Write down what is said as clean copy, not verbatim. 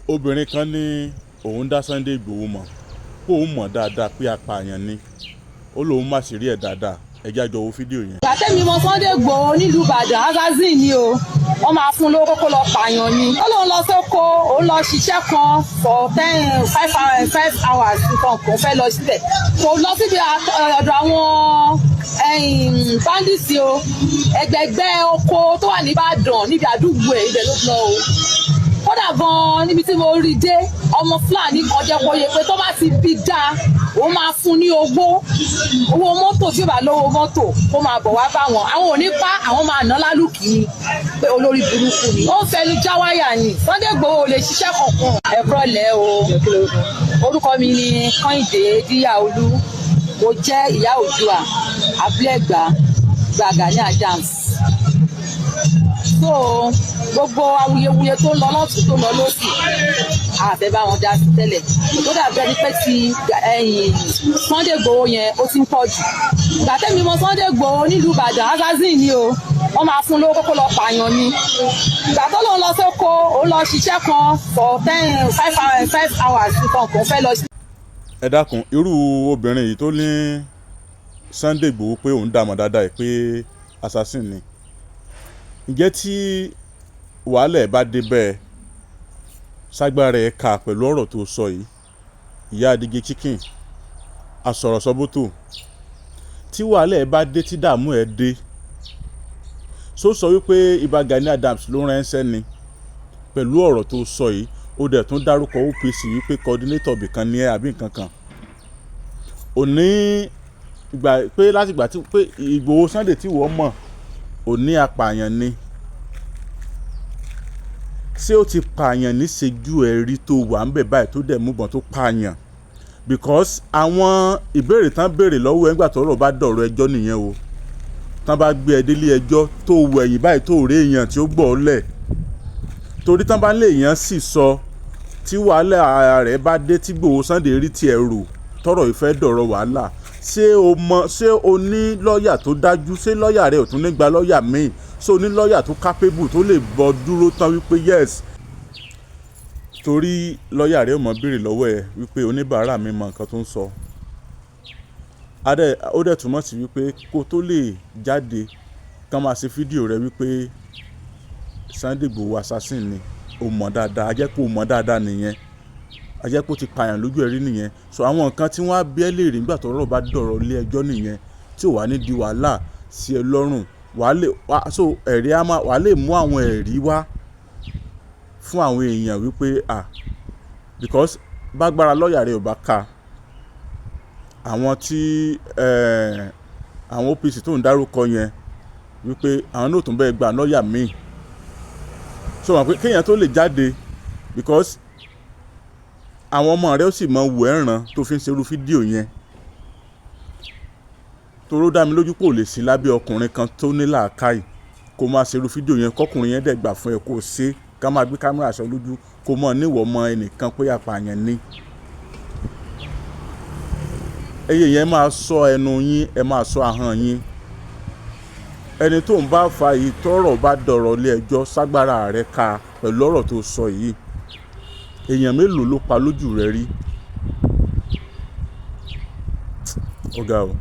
obìnrin kan ní òun dá Sunday Igboho mọ̀ kó òun mọ̀ dáadáa pé apààyàn ni ó lóun má sì rí ẹ̀ dáadáa ẹjẹ́ àjọ wo fídíò yẹn. gbàtẹ́mi mọ Sunday Igboho nílùú Ìbàdàn assassin ni o wọ́n máa fún lówó kó lọ pààyàn ni ó lóun lọ sóko òun lọ ṣiṣẹ́ kan for 5 hours nǹkan kò fẹ́ lọ síbẹ̀ kò lọ síbi ọ̀dọ̀ àwọn bandits o ẹgbẹ̀gbẹ́ oko tó wà ní Ìbàdàn níbi àdúgbò ẹ̀ ibẹ̀ ló lọ o kódà gan-an níbi tí mo rí dé ọmọ Fúlàní kan jẹ́ kó yẹ pé tó bá ti bí dáa ó máa fún ní owó mọ́tò tí ó bá lówó mọ́tò kó máa bọ̀ wá bá wọn àwọn ò ní pa àwọn máa ná lálùkì ni pé olórí burúkú ni ó ń fẹnu já wáyà ni Sunday Igboho ò lè ṣiṣẹ́ kankan. ẹ̀kọ́ lẹ́ o orúkọ mi ni Kẹ́hìndé Díyàolú mo jẹ́ ìyá Oòduà Abúlé-Ẹ̀gbá Gani Adams. so gbogbo awuyewuye tó ń lọ lọ́tún tó lọ lósì àfẹ́ bá wọn dá sí tẹ́lẹ̀ tó dàbẹ́ ní pé ti Sunday Igboho yẹn ó ti ń pọ̀ jù gbàtẹ́mi mọ Sunday Igboho nílùú Ìbàdàn assassin ni o wọ́n máa fún lówó kó lọ pààyàn ni ìgbà tó lóun lọ sóko òun lọ ṣiṣẹ́ kan for 5 hours nǹkan kò fẹ́ lọ sí. ẹ dákun irú obìnrin yìí tó ní Sunday Igboho pé òun dààmú dáadáa pé assassin ni ǹjẹ́ tí wàhálà ẹ̀ bá dé bẹ́ẹ̀ ságbára ẹ̀ kà pẹ̀lú ọ̀rọ̀ tó sọ yìí ìyá adige chicken asọ̀rọ̀sọ́bótò tí wàhálà ẹ̀ bá dé tí dààmú ẹ̀ dé sọ wípé Ìbà Gani Adams ló ránṣẹ́ ni pẹ̀lú ọ̀rọ̀ tó sọ yìí ó dẹ̀ tún dárúkọ OPC wípé coordinator bìkan ní ẹ àbí nǹkan kan òní ìgbà pé láti ìgbà tí pé Ìgbòho Sunday tí wọ́n mọ̀ òní apààyàn ni ṣé ó ti pààyàn níṣẹ́jú ẹ̀rí tó wà ń bẹ̀ báyìí tó dẹ̀ múbọ̀n tó pààyàn because àwọn ìbéèrè tán béèrè lọ́wọ́ ẹ̀ ńgbà tọ́rọ̀ bá dọ̀rọ̀ ẹjọ́ nìyẹn o tán bá gbé ẹ délé ẹjọ́ tó wọ ẹ̀yìn báyìí tó rí èèyàn tí ó gbọ́ ọ lẹ̀ torí tán bá lé èèyàn sì sọ tí wàhálà rẹ̀ bá dé tí Ìgbòho Sunday rí tiẹ̀ rò tọ́rọ̀ ìfẹ́ dọ̀rọ̀ wàhálà ṣé o ní lọ́ọ̀yà tó dájú ṣé lọ́ọ̀yà rẹ̀ ò tún ní gba lọ́ọ̀yà míì ṣé o ní lọ́ọ̀yà tó capable tó lè bọ́ dúró tán wípé yes torí lọ́ọ̀yà rẹ̀ ò mọ̀ béèrè lọ́wọ́ ẹ̀ wípé oníbàárà mi mọ nǹkan tó ń sọ ó dẹ̀ túmọ̀ sí wípé kó tó lè jáde kán máa ṣe fídíò rẹ̀ wípé Sunday Igboho assassin ni o mọ̀ dáadáa a jẹ́ pé o mọ̀ dáadáa nìyẹn a jẹ́ pé ó ti pààyàn lójú ẹ̀rí nìyẹn so àwọn nǹkan tí wọ́n á bí ẹ léèrè nígbà tọ́rọ̀ bá dọ̀rọ̀ ilé ẹjọ́ nìyẹn tí ò wá ní di wàhálà sí ẹ lọ́rùn so ẹ̀rí wàá lè mú àwọn ẹ̀rí wá fún àwọn èèyàn wípé because bágbára lọ́ọ̀yà rẹ̀ ò bá ka àwọn tí àwọn OPC tó ń dárúkọ yẹn wípé àwọn náà tún bẹ́ẹ̀ gba lọ́ọ̀yà míì so wọn pé kéèyàn tó lè jáde because àwọn ọmọ rẹ ó sì mọ wò ẹ̀ràn tó fi ń ṣerú fídíò yẹn toró dá mi lójú pé ò lè sí lábẹ́ ọkùnrin kan tó ní làákàyè kó máa ṣerú fídíò yẹn kọkùnrin yẹn dẹ̀ gbà fún ẹ kó ṣe ká máa gbé kámẹ́rà aṣọ lójú kó mọ̀ níwọ̀ mọ ẹnìkan pé apààyàn ni ẹyẹ yẹn máa sọ ẹnu yín ẹ máa sọ ahọ́n yín ẹni tó ń bá fa yìí tọ́rọ̀ bá dọ̀rọ̀ ilé ẹjọ́ ságbára rẹ̀ ka pẹ̀lú ọ̀rọ̀ tó sọ yìí èèyàn mélòó ló pa lójú rẹ̀ rí ó ga o.